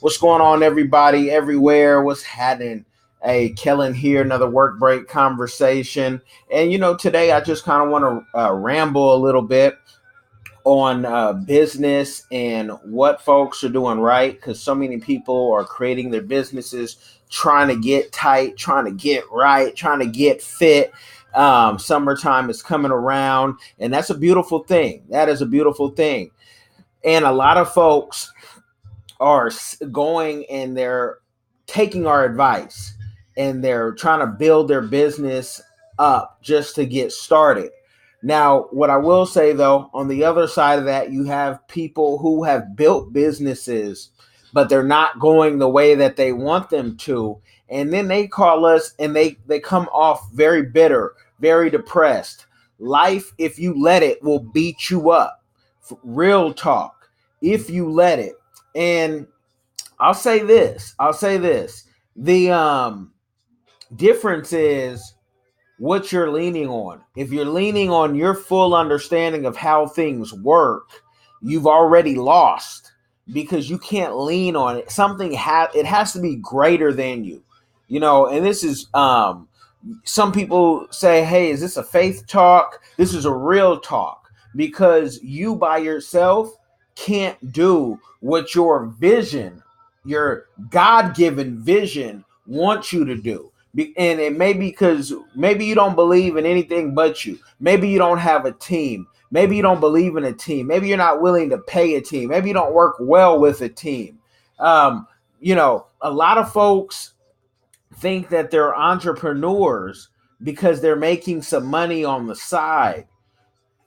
What's going on, everybody, everywhere? What's happening? Hey, Kellen here, another work break conversation. And today I just kind of want to ramble a little bit on business and what folks are doing right, because so many people are creating their businesses trying to get tight, trying to get right, trying to get fit. Summertime is coming around, and that's a beautiful thing. That is a beautiful thing. And a lot of folks are going and they're taking our advice and they're trying to build their business up just to get started. Now, what I will say though, on the other side of that, you have people who have built businesses, but they're not going the way that they want them to. And then they call us and they come off very bitter, very depressed. Life, if you let it, will beat you up. Real talk. If you let it. And I'll say this. The difference is what you're leaning on. If you're leaning on your full understanding of how things work, you've already lost because you can't lean on it. It has to be greater than you. And this is some people say, "Hey, is this a faith talk?" This is a real talk because you by yourself can't do what your vision, your God-given vision wants you to do. And it may be because maybe you don't believe in anything but you. Maybe you don't have a team. Maybe you don't believe in a team. Maybe you're not willing to pay a team. Maybe you don't work well with a team. A lot of folks think that they're entrepreneurs because they're making some money on the side.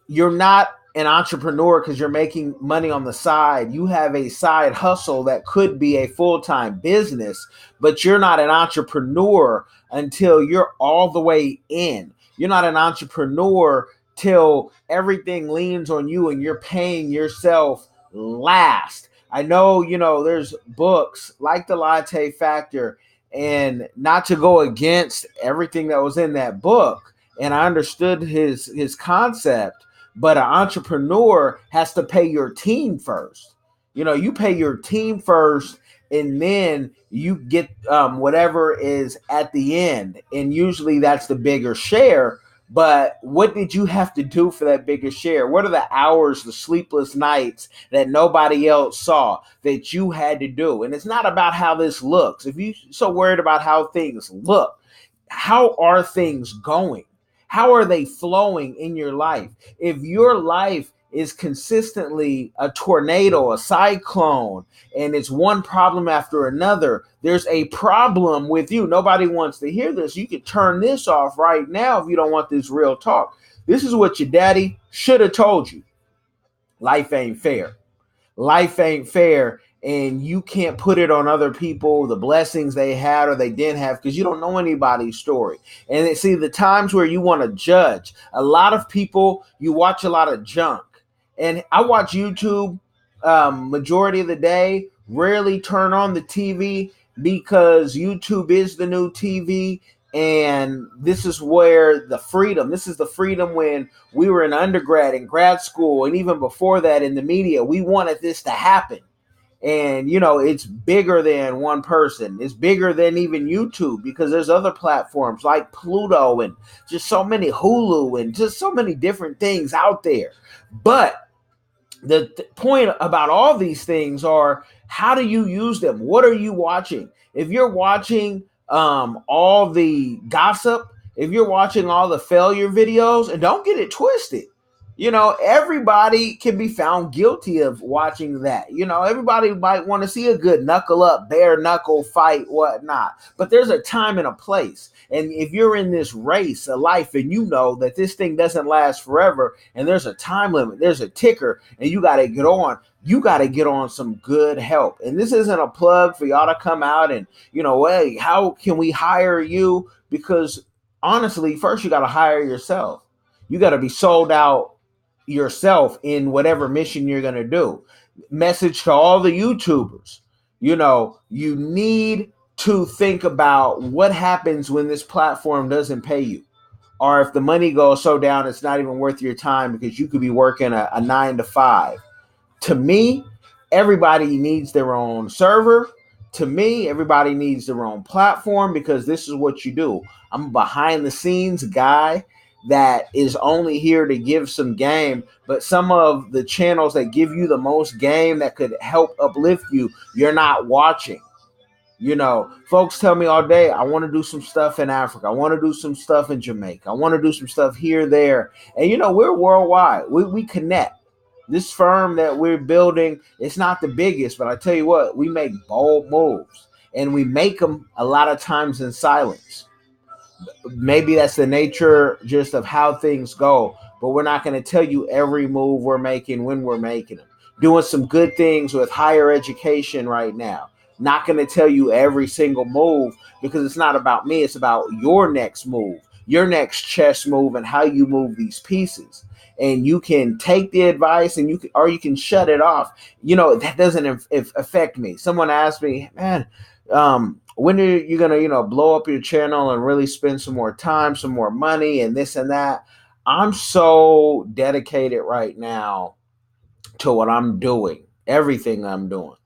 You're not an entrepreneur because you're making money on the side. You have a side hustle that could be a full-time business, but you're not an entrepreneur until you're all the way in. You're not an entrepreneur till everything leans on you and you're paying yourself last. I know, there's books like The Latte Factor, and not to go against everything that was in that book, and I understood his concept, but an entrepreneur has to pay your team first. You pay your team first, and then you get whatever is at the end. And usually that's the bigger share. But what did you have to do for that bigger share? What are the hours, the sleepless nights that nobody else saw that you had to do? And it's not about how this looks. If you're so worried about how things look, how are things going? How are they flowing in your life? If your life is consistently a tornado, a cyclone, and it's one problem after another, there's a problem with you. Nobody wants to hear this. You can turn this off right now if you don't want this real talk. This is what your daddy should have told you. Life ain't fair. Life ain't fair, and you can't put it on other people, the blessings they had or they didn't have, because you don't know anybody's story. And see, the times where you want to judge, a lot of people, you watch a lot of junk. And I watch YouTube majority of the day, rarely turn on the TV because YouTube is the new TV. And this is where this is the freedom when we were in undergrad and grad school, and even before that in the media, we wanted this to happen. And it's bigger than one person. It's bigger than even YouTube, because there's other platforms like Pluto and just so many, Hulu, and just so many different things out there. But the point about all these things are, how do you use them? What are you watching? If you're watching all the gossip, if you're watching all the failure videos, and don't get it twisted, everybody can be found guilty of watching that. Everybody might want to see a good knuckle up, bare knuckle fight, whatnot. But there's a time and a place. And if you're in this race of life and you know that this thing doesn't last forever, and there's a time limit, there's a ticker, and you got to get on, you got to get on some good help. And this isn't a plug for y'all to come out and, hey, how can we hire you? Because honestly, first you got to hire yourself. You got to be sold out yourself in whatever mission you're going to do. Message to all the YouTubers, you need to think about what happens when this platform doesn't pay you, or if the money goes so down it's not even worth your time because you could be working a 9 to 5. To me, everybody needs their own server. To me, everybody needs their own platform because this is what you do. I'm a behind the scenes guy that is only here to give some game, but some of the channels that give you the most game that could help uplift you, you're not watching. Folks tell me all day, I want to do some stuff in Africa. I want to do some stuff in Jamaica. I want to do some stuff here, there. And, we're worldwide. We connect. This firm that we're building, it's not the biggest, but I tell you what, we make bold moves. And we make them a lot of times in silence. Maybe that's the nature just of how things go, but we're not going to tell you every move we're making when we're making them. Doing some good things with higher education right now. Not going to tell you every single move because it's not about me. It's about your next move, your next chess move, and how you move these pieces. And you can take the advice, and you can shut it off. That doesn't affect me. Someone asked me, man, when are you gonna blow up your channel and really spend some more time, some more money, and this and that? I'm so dedicated right now to what I'm doing, everything I'm doing.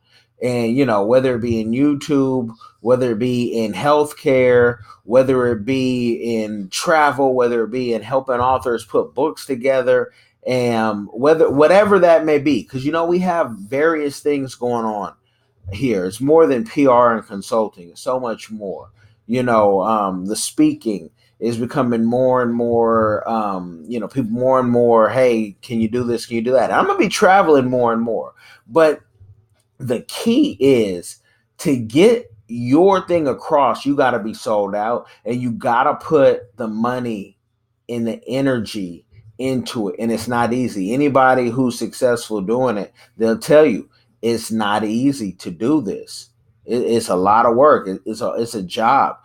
And, whether it be in YouTube, whether it be in healthcare, whether it be in travel, whether it be in helping authors put books together, and whatever that may be, because, we have various things going on here. It's more than PR and consulting. It's so much more. The speaking is becoming more and more, people more and more, hey, can you do this? Can you do that? And I'm going to be traveling more and more. But the key is to get your thing across, you got to be sold out, and you got to put the money and the energy into it. And it's not easy. Anybody who's successful doing it, they'll tell you it's not easy to do this. It's a lot of work. It's a job.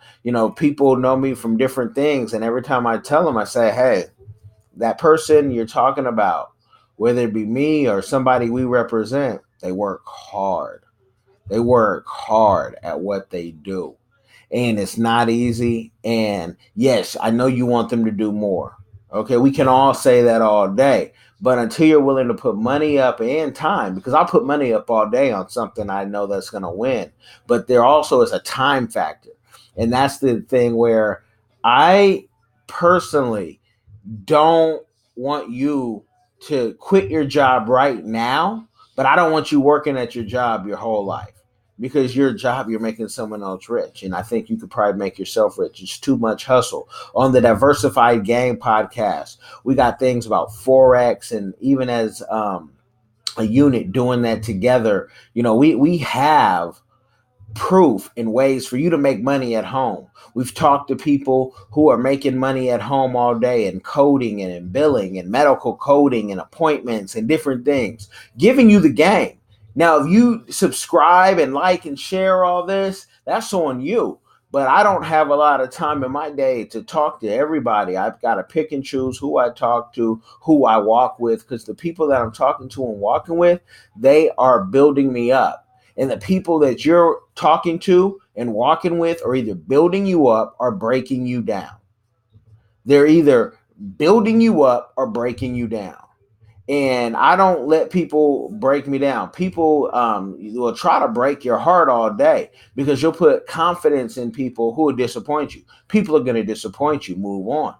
People know me from different things, and every time I tell them, I say, hey, that person you're talking about, whether it be me or somebody we represent, they work hard. They work hard at what they do. And it's not easy. And yes, I know you want them to do more. Okay, we can all say that all day. But until you're willing to put money up and time, because I'll put money up all day on something I know that's going to win. But there also is a time factor. And that's the thing where I personally don't want you to quit your job right now, but I don't want you working at your job your whole life, because your job, you're making someone else rich. And I think you could probably make yourself rich. It's too much hustle. On the Diversified Game podcast, we got things about Forex, and even as a unit doing that together, we have proof and ways for you to make money at home. We've talked to people who are making money at home all day in coding and in billing and medical coding and appointments and different things, giving you the game. Now, if you subscribe and like and share all this, that's on you. But I don't have a lot of time in my day to talk to everybody. I've got to pick and choose who I talk to, who I walk with, because the people that I'm talking to and walking with, they are building me up. And the people that you're talking to and walking with are either building you up or breaking you down. They're either building you up or breaking you down. And I don't let people break me down. People will try to break your heart all day because you'll put confidence in people who will disappoint you. People are going to disappoint you. Move on.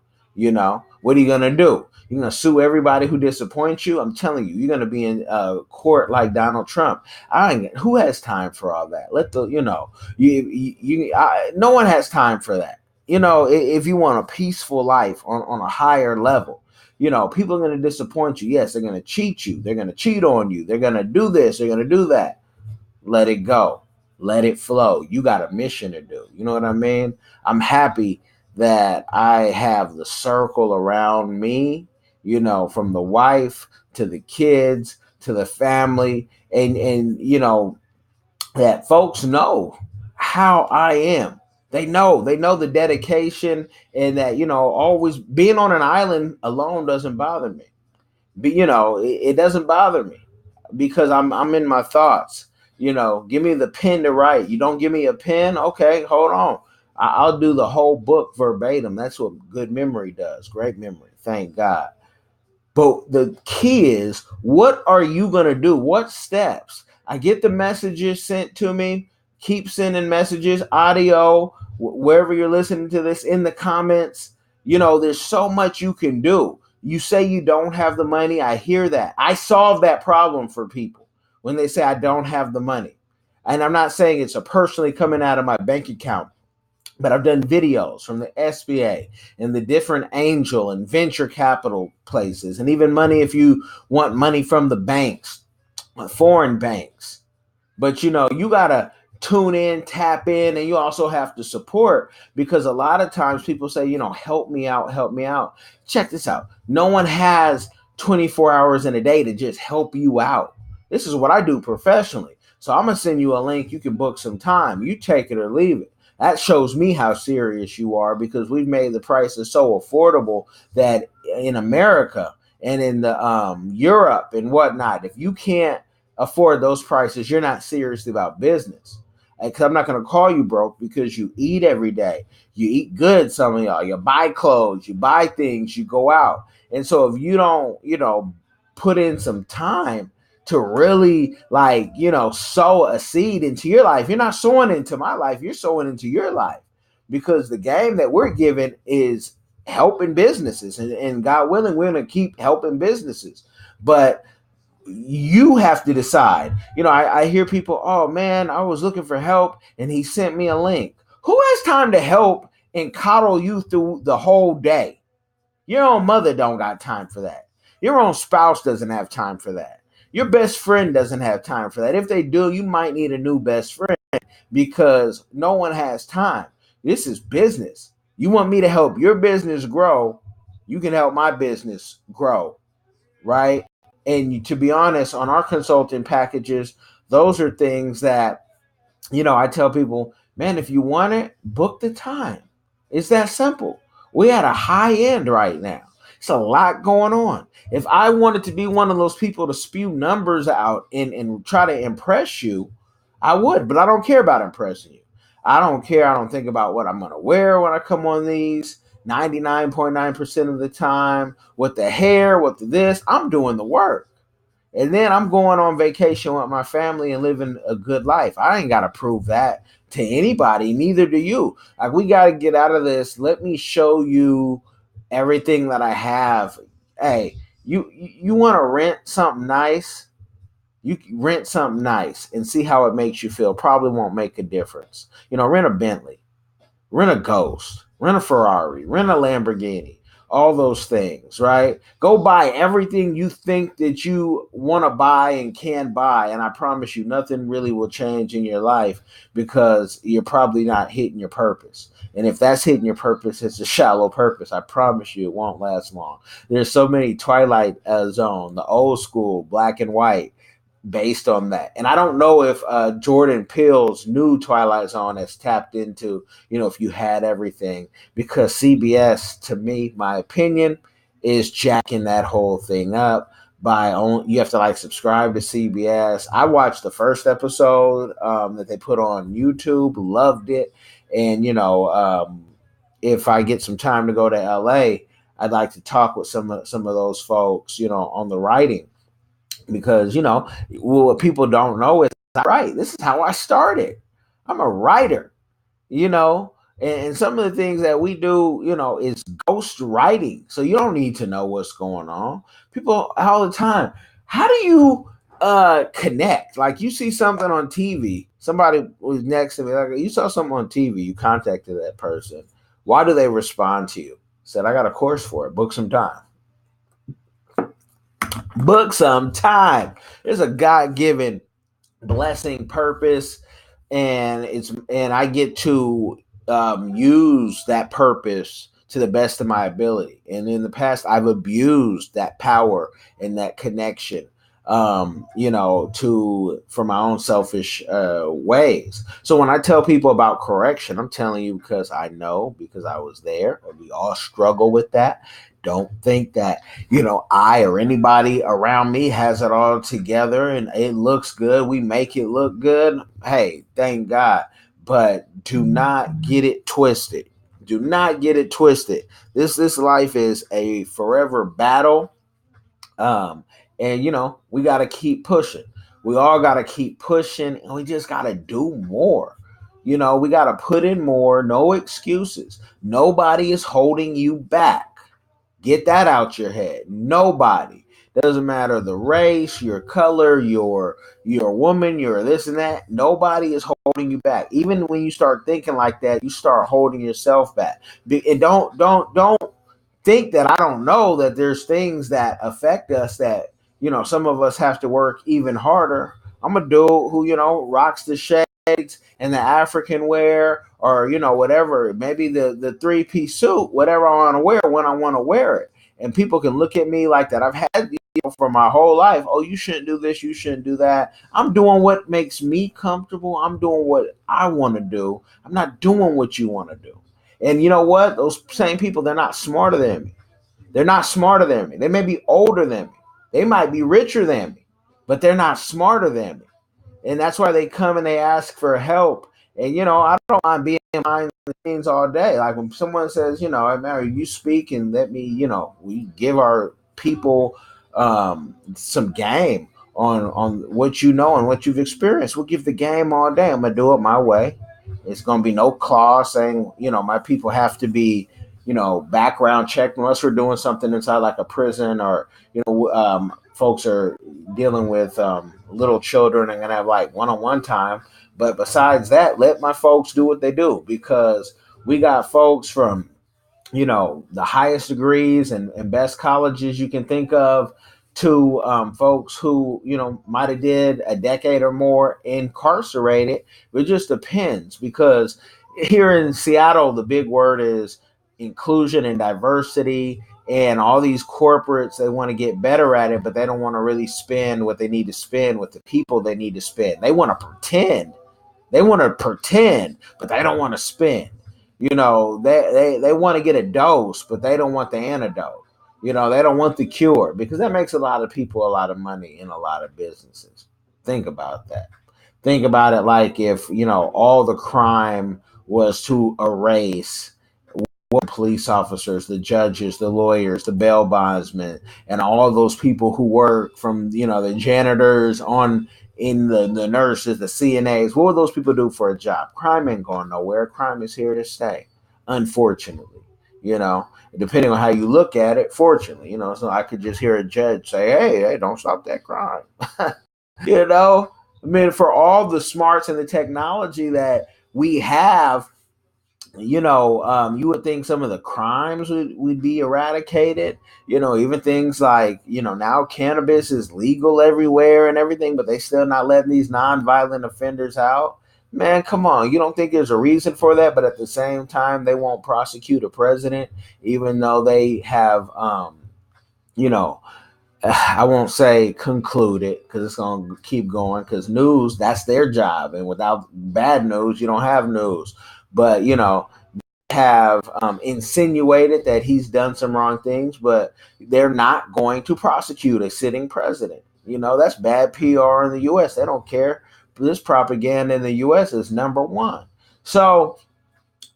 What are you going to do? You're going to sue everybody who disappoints you? I'm telling you, you're going to be in court like Donald Trump. Who has time for all that? No one has time for that. If you want a peaceful life on a higher level, people are going to disappoint you. Yes, they're going to cheat you. They're going to cheat on you. They're going to do this. They're going to do that. Let it go. Let it flow. You got a mission to do. You know what I mean? I'm happy that I have the circle around me, from the wife to the kids to the family, and that folks know how I am. They know the dedication, and that, always being on an island alone doesn't bother me. But, it doesn't bother me because I'm in my thoughts. Give me the pen to write. You don't give me a pen? Okay, hold on. I'll do the whole book verbatim. That's what good memory does. Great memory. Thank God. But the key is, what are you going to do? What steps? I get the messages sent to me. Keep sending messages, audio, wherever you're listening to this, in the comments. There's so much you can do. You say you don't have the money. I hear that. I solve that problem for people when they say I don't have the money. And I'm not saying it's a personally coming out of my bank account, but I've done videos from the SBA and the different angel and venture capital places, and even money if you want money from the banks, foreign banks. But you got to tune in, tap in, and you also have to support, because a lot of times people say, help me out, help me out. Check this out. No one has 24 hours in a day to just help you out. This is what I do professionally. So I'm going to send you a link. You can book some time. You take it or leave it. That shows me how serious you are, because we've made the prices so affordable that in America and in the Europe and whatnot, if you can't afford those prices, you're not serious about business. Because I'm not going to call you broke, because you eat every day. You eat good, some of y'all. You buy clothes, you buy things, you go out. And so if you don't, put in some time to really sow a seed into your life, you're not sowing into my life, you're sowing into your life. Because the game that we're given is helping businesses. And God willing, we're going to keep helping businesses. But you have to decide. I hear people, oh man, I was looking for help and he sent me a link. Who has time to help and coddle you through the whole day? Your own mother don't got time for that. Your own spouse doesn't have time for that. Your best friend doesn't have time for that. If they do, you might need a new best friend, because no one has time. This is business. You want me to help your business grow, you can help my business grow, right? And to be honest, on our consulting packages, those are things that, I tell people, man, if you want it, book the time. It's that simple. We at a high end right now. It's a lot going on. If I wanted to be one of those people to spew numbers out and try to impress you, I would, but I don't care about impressing you. I don't care. I don't think about what I'm going to wear when I come on these 99.9% of the time, with the hair, with the this. I'm doing the work. And then I'm going on vacation with my family and living a good life. I ain't got to prove that to anybody. Neither do you. Like, we got to get out of this. Let me show you everything that I have. Hey, you want to rent something nice? You rent something nice and see how it makes you feel. Probably won't make a difference. Rent a Bentley, rent a Ghost, rent a Ferrari, rent a Lamborghini. All those things, right? Go buy everything you think that you want to buy and can buy. And I promise you, nothing really will change in your life, because you're probably not hitting your purpose. And if that's hitting your purpose, it's a shallow purpose. I promise you, it won't last long. There's so many Twilight Zone, the old school, black and white, based on that. And I don't know if Jordan Peele's new Twilight Zone has tapped into, if you had everything, because CBS, to me, my opinion, is jacking that whole thing up you have to subscribe to CBS. I watched the first episode that they put on YouTube, loved it. And, if I get some time to go to LA, I'd like to talk with some of those folks, on the writing. Because, what people don't know is, right, this is how I started. I'm a writer, and some of the things that we do, is ghost writing. So you don't need to know what's going on. People all the time, how do you connect? Like, you see something on TV, somebody was next to me, like, you saw something on TV, you contacted that person. Why do they respond to you? Said, I got a course for it. Book some time. Book some time. There's a God-given blessing, purpose, and I get to use that purpose to the best of my ability. And in the past, I've abused that power and that connection, for my own selfish ways. So when I tell people about correction, I'm telling you because I know, because I was there, and we all struggle with that. Don't think that, I or anybody around me has it all together and it looks good. We make it look good. Hey, thank God. But do not get it twisted. Do not get it twisted. This life is a forever battle. And we got to keep pushing. We all got to keep pushing, and we just got to do more. We got to put in more. No excuses. Nobody is holding you back. Get that out your head. Nobody. Doesn't matter the race, your color, your woman, your this and that. Nobody is holding you back. Even when you start thinking like that, you start holding yourself back. And don't think that I don't know that there's things that affect us that some of us have to work even harder. I'm a dude who rocks the shades and the African wear, or whatever, maybe the 3-piece suit, whatever I want to wear when I want to wear it. And people can look at me like that. I've had for my whole life. Oh, you shouldn't do this, you shouldn't do that. I'm doing what makes me comfortable. I'm doing what I want to do. I'm not doing what you want to do. And you know what? Those same people, they're not smarter than me. They're not smarter than me. They may be older than me. They might be richer than me, but they're not smarter than me. And that's why they come and they ask for help. And, I don't mind being behind the scenes all day. Like when someone says, hey, Mary, you speak and let me, we give our people some game on what you know and what you've experienced. We'll give the game all day. I'm going to do it my way. It's going to be no clause saying, my people have to be, background checked unless we're doing something inside like a prison, or, folks are dealing with little children and going to have like one-on-one time. But besides that, let my folks do what they do, because we got folks from, the highest degrees and best colleges you can think of, to folks who, might have did a decade or more incarcerated. It just depends, because here in Seattle, the big word is inclusion and diversity, and all these corporates, they want to get better at it, but they don't want to really spend what they need to spend with the people they need to spend. They want to pretend. But they don't want to spend. They want to get a dose, but they don't want the antidote. They don't want the cure, because that makes a lot of people a lot of money in a lot of businesses. Think about that. Think about it like if, all the crime was to erase what police officers, the judges, the lawyers, the bail bondsmen, and all those people who work from, the janitors on in the nurses, the CNAs. What would those people do for a job? Crime ain't going nowhere. Crime is here to stay, unfortunately. Depending on how you look at it, fortunately, so I could just hear a judge say, hey, don't stop that crime. For all the smarts and the technology that we have, you would think some of the crimes would be eradicated. Even things like, now cannabis is legal everywhere and everything, but they still not letting these non-violent offenders out. Man, come on. You don't think there's a reason for that? But at the same time, they won't prosecute a president, even though they have, I won't say concluded, because it's going to keep going, because news, that's their job. And without bad news, you don't have news. But, have insinuated that he's done some wrong things, but they're not going to prosecute a sitting president. That's bad PR in the U.S. They don't care. This propaganda in the U.S. is number one. So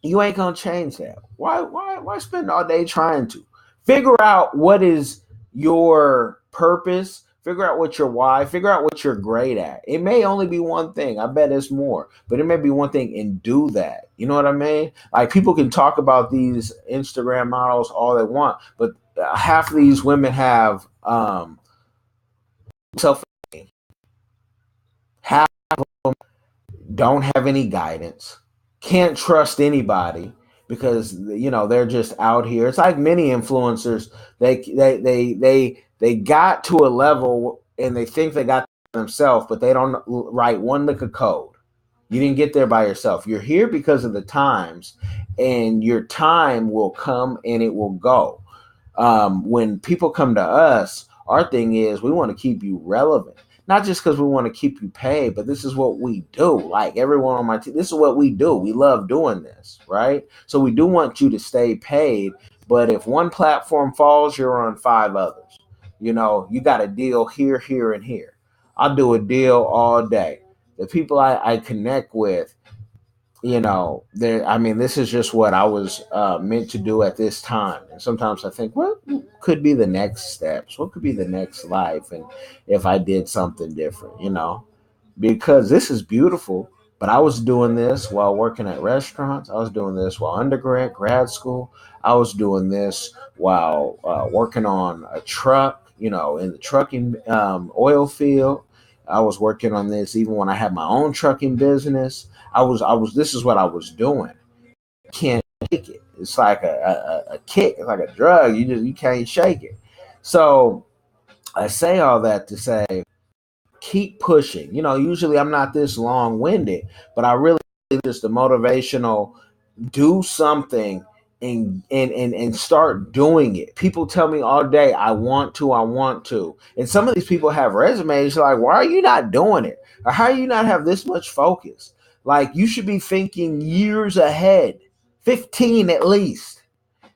you ain't gonna change that. Why spend all day trying to figure out what is your purpose? Figure out what your why. Figure out what you're great at. It may only be one thing. I bet it's more, but it may be one thing, and do that. You know what I mean? Like, people can talk about these Instagram models all they want, but half of these women have self. Half of them don't have any guidance. Can't trust anybody, because they're just out here. It's like many influencers. They got to a level and they think they got themselves, but they don't write one lick of code. You didn't get there by yourself. You're here because of the times, and your time will come and it will go. When people come to us, our thing is we want to keep you relevant. Not just because we want to keep you paid, but this is what we do. Like everyone on my team, this is what we do. We love doing this, right? So we do want you to stay paid. But if one platform falls, you're on 5 others. You got a deal here, here, and here. I'll do a deal all day. The people I connect with, there. I mean, this is just what I was meant to do at this time. And sometimes I think, what could be the next steps? What could be the next life? And if I did something different, because this is beautiful. But I was doing this while working at restaurants. I was doing this while undergrad, grad school. I was doing this while working on a truck, in the trucking oil field. I was working on this even when I had my own trucking business. This is what I was doing. Can't shake it. It's like a kick. It's like a drug. You can't shake it. So I say all that to say, keep pushing. Usually I'm not this long winded, but I really just a motivational do something and start doing it. People tell me all day, I want to. And some of these people have resumes like, why are you not doing it? Or how do you not have this much focus? Like you should be thinking years ahead, 15 at least.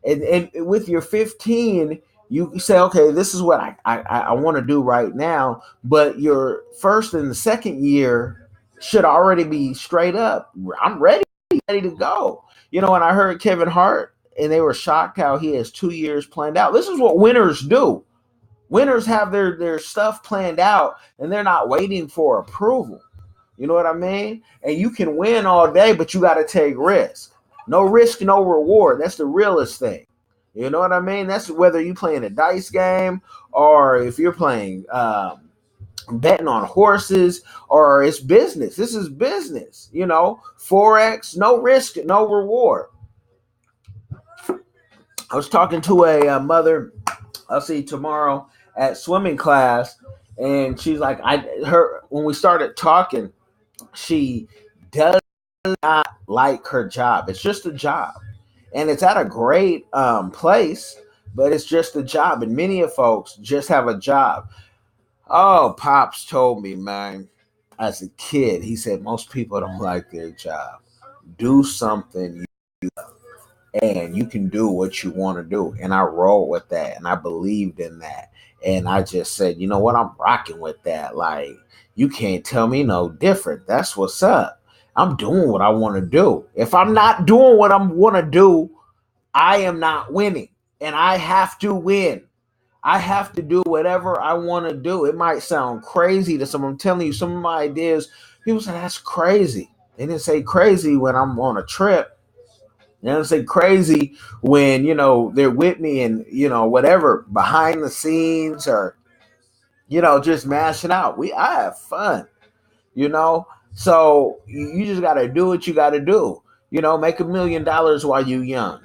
And with your 15, you say, okay, this is what I want to do right now. But your first and the second year should already be straight up. I'm ready to go. When I heard Kevin Hart and they were shocked how he has 2 years planned out. This is what winners do. Winners have their stuff planned out and they're not waiting for approval. You know what I mean? And you can win all day, but you got to take risk. No risk, no reward. That's the realest thing. You know what I mean? That's whether you playing a dice game or if you're playing betting on horses or it's business. This is business. Forex, no risk, no reward. I was talking to a mother. I'll see tomorrow at swimming class, and she's like, when we started talking, she does not like her job. It's just a job, and it's at a great place, but it's just a job. And many of folks just have a job. Oh, Pops told me, man, as a kid, he said most people don't like their job. Do something you love, and you can do what you want to do. And I rolled with that, and I believed in that. And I just said, you know what? I'm rocking with that. Like, you can't tell me no different. That's what's up. I'm doing what I want to do. If I'm not doing what I want to do, I am not winning. And I have to win. I have to do whatever I want to do. It might sound crazy to someone. I'm telling you, some of my ideas, people say, that's crazy. They didn't say crazy when I'm on a trip. They didn't say crazy when, they're with me and, whatever, behind the scenes or, just mashing out. I have fun, you know? So you just got to do what you got to do. Make $1 million while you're young,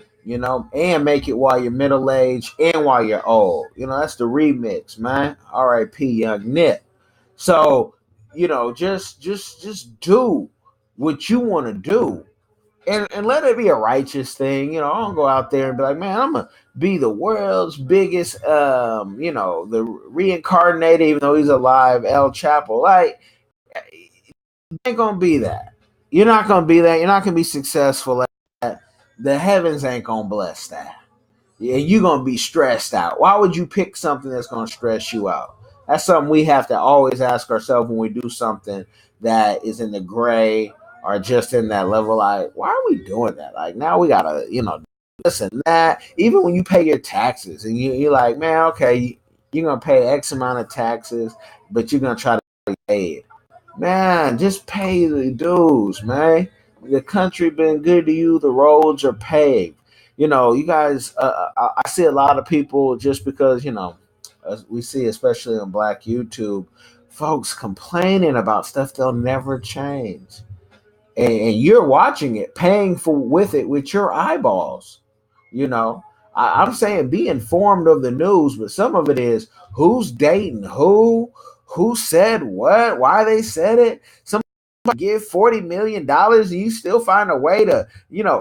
and make it while you're middle aged and while you're old. That's the remix, man. R.I.P. Young Nip. So, just do what you want to do. And let it be a righteous thing. I don't go out there and be like, man, I'm going to be the world's biggest, the reincarnated, even though he's alive, El Chapo. Like, ain't gonna be that. You're not gonna be that. You're not gonna be successful at that. The heavens ain't gonna bless that. Yeah, you're gonna be stressed out. Why would you pick something that's gonna stress you out? That's something we have to always ask ourselves when we do something that is in the gray or just in that level. Like, why are we doing that? Like, now we gotta, this and that. Even when you pay your taxes and you're like, man, okay, you're gonna pay X amount of taxes, but you're gonna try to pay it. Man, just pay the dues, man. The country been good to you. The roads are paved. You guys. I see a lot of people just because as we see, especially on Black YouTube, folks complaining about stuff they'll never change, and you're watching it, paying for with it with your eyeballs. I'm saying be informed of the news, but some of it is who's dating who said what, why they said it. Somebody give $40 million and you still find a way to,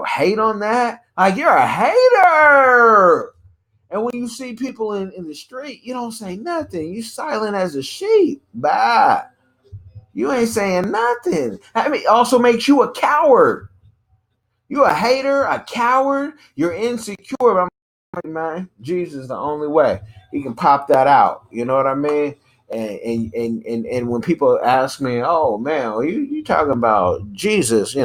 hate on that. Like, you're a hater. And when you see people in the street, you don't say nothing. You silent as a sheep. Bah. You ain't saying nothing. I mean, it also makes you a coward. You a hater, a coward. You're insecure. I'm like, man, Jesus is the only way. He can pop that out. You know what I mean? And when people ask me, oh man, you talking about Jesus,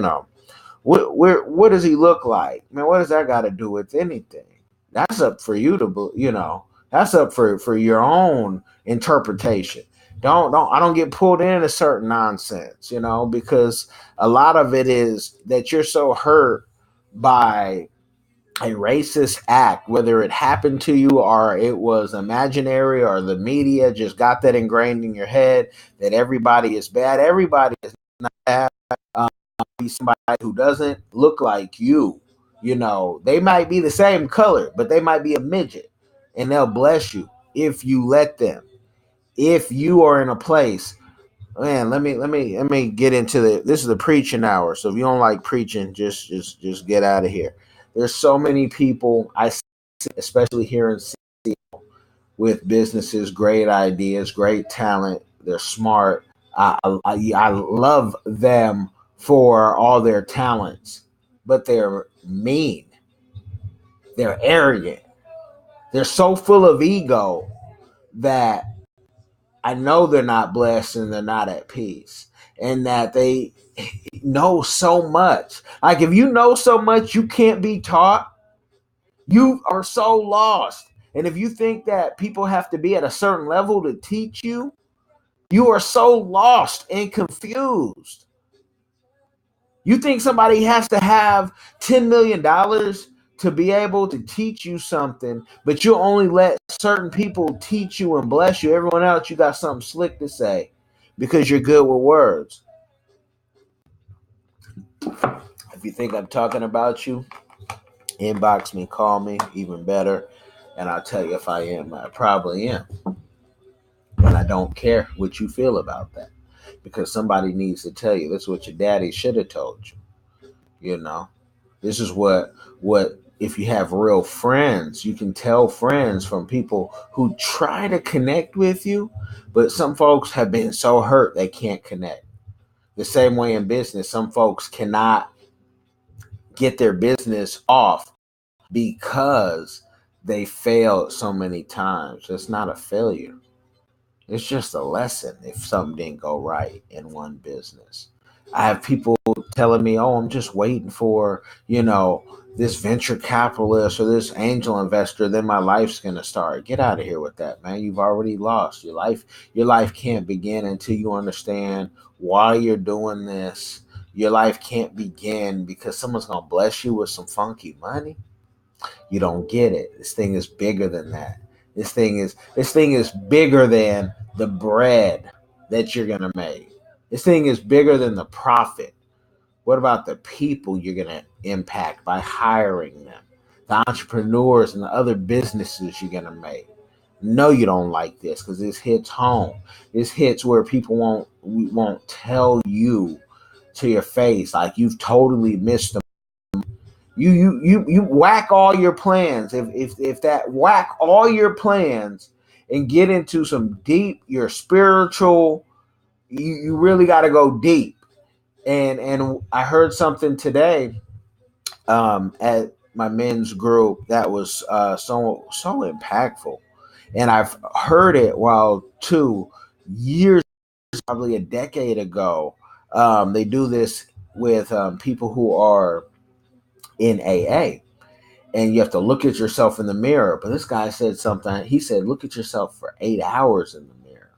What does he look like? Man, what does that got to do with anything? That's up for you to, that's up for your own interpretation. Don't I don't get pulled into certain nonsense, because a lot of it is that you're so hurt by a racist act, whether it happened to you or it was imaginary or the media just got that ingrained in your head that everybody is bad. Everybody is not bad. Be somebody who doesn't look like you. They might be the same color, but they might be a midget, and they'll bless you if you let them. If you are in a place, man, let me get into this is the preaching hour. So if you don't like preaching, just get out of here. There's so many people I see, especially here in with businesses, great ideas, great talent. They're smart. I love them for all their talents, but they're mean. They're arrogant. They're so full of ego that I know they're not blessed and they're not at peace. And that they know so much. Like if you know so much you can't be taught, you are so lost. And if you think that people have to be at a certain level to teach you, you are so lost and confused. You think somebody has to have $10 million to be able to teach you something, but you only let certain people teach you and bless you. Everyone else, you got something slick to say because you're good with words. If you think I'm talking about you, inbox me, call me, even better, and I'll tell you if I am. I probably am. And I don't care what you feel about that because somebody needs to tell you. That's what your daddy should have told you. This is what if you have real friends, you can tell friends from people who try to connect with you, but some folks have been so hurt they can't connect. The same way in business, some folks cannot get their business off because they failed so many times. It's not a failure. It's just a lesson if something didn't go right in one business. I have people telling me, oh, I'm just waiting for, this venture capitalist or this angel investor, then my life's going to start. Get out of here with that, man. You've already lost. Your life can't begin until you understand why you're doing this. Your life can't begin because someone's going to bless you with some funky money. You don't get it. This thing is bigger than that. This thing is bigger than the bread that you're gonna make. This thing is bigger than the profit. What about the people you're gonna impact by hiring them? The entrepreneurs and the other businesses you're gonna make. No, you don't like this because this hits home. This hits where people won't tell you to your face like you've totally missed the you whack all your plans. If that whack all your plans and get into some deep, your spiritual, you really got to go deep. And I heard something today at my men's group that was so impactful, and I've heard it while 2 years, probably a decade ago. They do this with people who are in AA, and you have to look at yourself in the mirror. But this guy said something. He said, look at yourself for 8 hours in the mirror.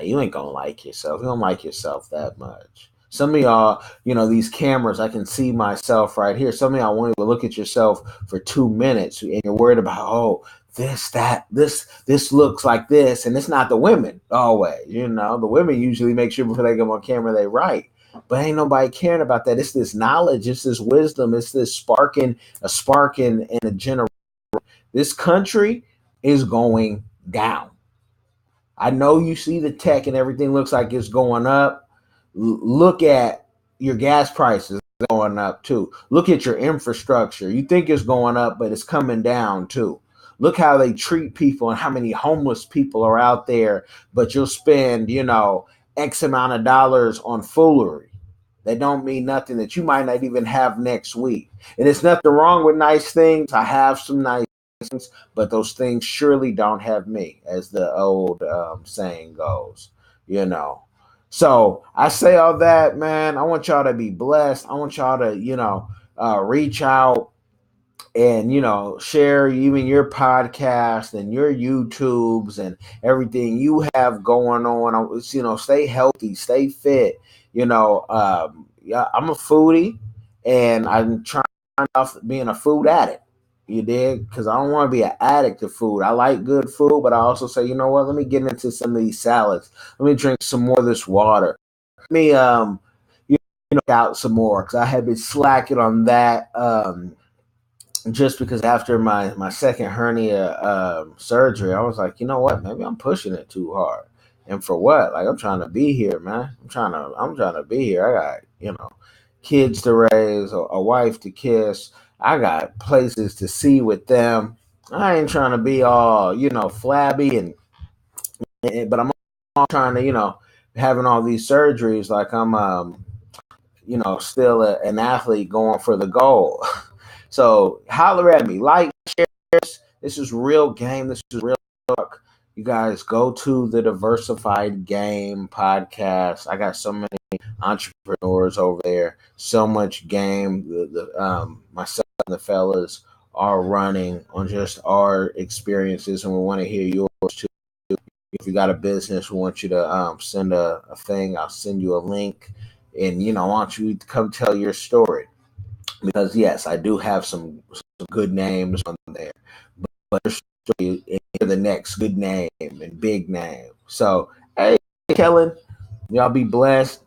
You ain't going to like yourself. You don't like yourself that much. Some of y'all, these cameras, I can see myself right here. Some of y'all won't even look at yourself for 2 minutes, and you're worried about, oh, this looks like this. And it's not the women always. The women usually make sure before they come on camera, they right. But ain't nobody caring about that. It's this knowledge, it's this wisdom, it's this spark in a generation. This country is going down. I know you see the tech and everything looks like it's going up. Look at your gas prices going up too. Look at your infrastructure. You think it's going up, but it's coming down too. Look how they treat people and how many homeless people are out there, but you'll spend, X amount of dollars on foolery. They don't mean nothing that you might not even have next week. And it's nothing wrong with nice things. I have some nice things, but those things surely don't have me, as the old saying goes. So I say all that, man. I want y'all to be blessed. I want y'all to, reach out and share even your podcast and your YouTubes and everything you have going on. Stay healthy, stay fit. Yeah, I'm a foodie, and I'm trying off being a food addict. You dig? Because I don't want to be an addict to food. I like good food, but I also say, you know what? Let me get into some of these salads. Let me drink some more of this water. Let me out some more because I have been slacking on that. Just because after my second hernia surgery, I was like, you know what? Maybe I'm pushing it too hard. And for what? Like I'm trying to be here, man. I'm trying to be here. I got kids to raise, a wife to kiss. I got places to see with them. I ain't trying to be all flabby but I'm all trying to having all these surgeries like I'm still an athlete going for the goal. So holler at me, like, share. This is real game. This is real talk. You guys go to the Diversified Game podcast. I got so many entrepreneurs over there. So much game. Myself and the fellas are running on just our experiences, and we want to hear yours too. If you got a business, we want you to send a thing. I'll send you a link, and I want you to come tell your story because yes, I do have some good names on there, but your story is the next good name and big name. So hey, Kellen, y'all be blessed.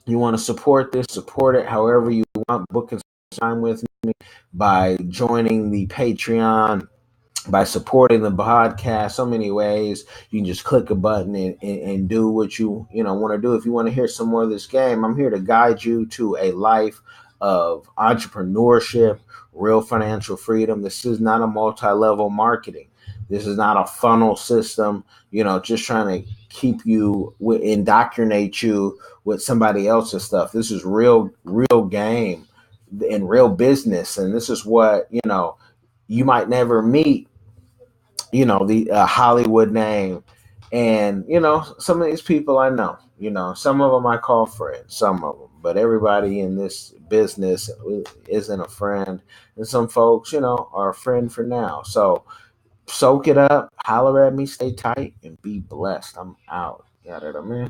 You want to support this, support it however you want. Book and sign with me by joining the Patreon, by supporting the podcast. So many ways. You can just click a button and do what you want to do. If you want to hear some more of this game, I'm here to guide you to a life of entrepreneurship, real financial freedom. This is not a multi-level marketing. This is not a funnel system, just trying to keep you, indoctrinate you with somebody else's stuff. This is real game and real business. And this is what, you might never meet, the Hollywood name. And, some of these people I know, some of them I call friends, some of them, but everybody in this business isn't a friend. And some folks, are a friend for now. So soak it up, holler at me, stay tight, and be blessed. I'm out. Got it, man.